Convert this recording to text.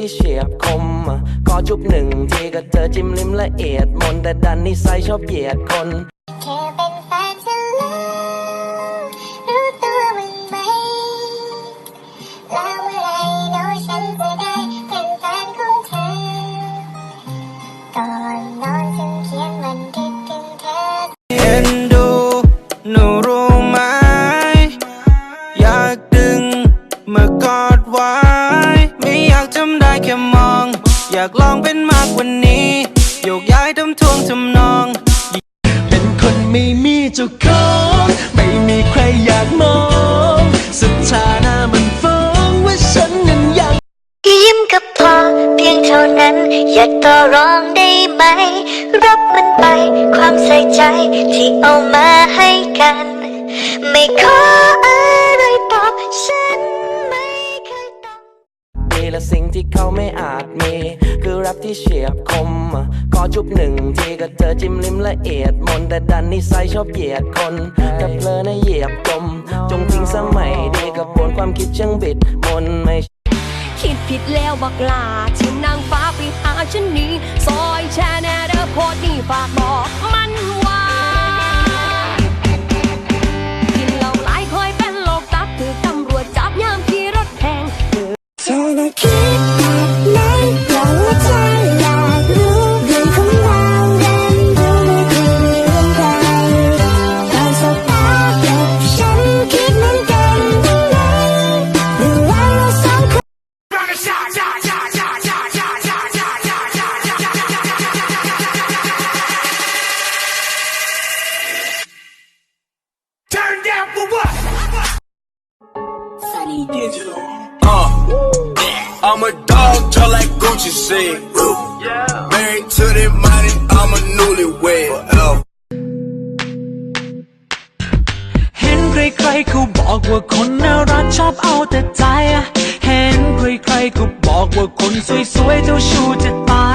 ที่เฉียบคมขอจุบหนึ่งทีก็เธอจิ้มลิ้มละเอียดมนแต่ดันนิสัยชอบเหยียดคนแค่เป็นแฟนฉันแล้วรู้ตัวบ้างไหมแล้วเมื่อไรเนาะฉันจะได้เป็นแฟนของเธอก่อนนอนฉันเขียนบันทึกถึงเธอเอ็นดูหนูรู้ไหมอยากดึงมากอดไว้ไม่อยากจำได้แค่มองอยากลองเป็นมากกว่านี้โยกย้ายทำทวงทำนองเป็นคนไม่มีเจ้าของไม่มีใครอยากมองสถานะมันฟ้องว่าฉันนั้นยังยิ้มก็พอเพียงเท่านั้นอย่าต่อรองได้ไหมรับมันไปความใส่ใจที่เอามาให้กันไม่ขออะไรตอบฉันไม่เคยต้องดีและสิ่งที่เขาไม่อาจมีคือรักที่เฉียบคมขอจุบหนึ่งทีก็เธอจิ้มลิ้มละเอียดมนแต่ดันนิสัยชอบเหยียดคนถ้าเพลอนะเหยียบจมจงทิ้งสมัยดีกับปวนความคิดช่างบิดมนไม่คิดผิดแล้วบักลาที่นางฟ้าไปหาฉันนี้ซอยแชร์แน่เด้อโพดนี่ฝากบอกมันว่ากินเหล้าหลายคอยเป็นโรคตับถือตำรวจจับยามขี่รถแพงเธอน่ะคิดแบบไหนอยากรู้ใจอยากรู้เรื่องของเราเรียนรู้ไม่เคยมีเรื่องใดตอนสบตากับฉันคิดเหมือนกันยังไงเรื่องราวเราสองคนI'm a dog, just like Gucci said. Married to the money, I'm a newlywed. เห็นใครๆเขาบอกว่าคนน่ารักชอบเอาแต่ใจเห็นใครๆเขาบอกว่าคนสวยๆเจ้าชู้จะตาย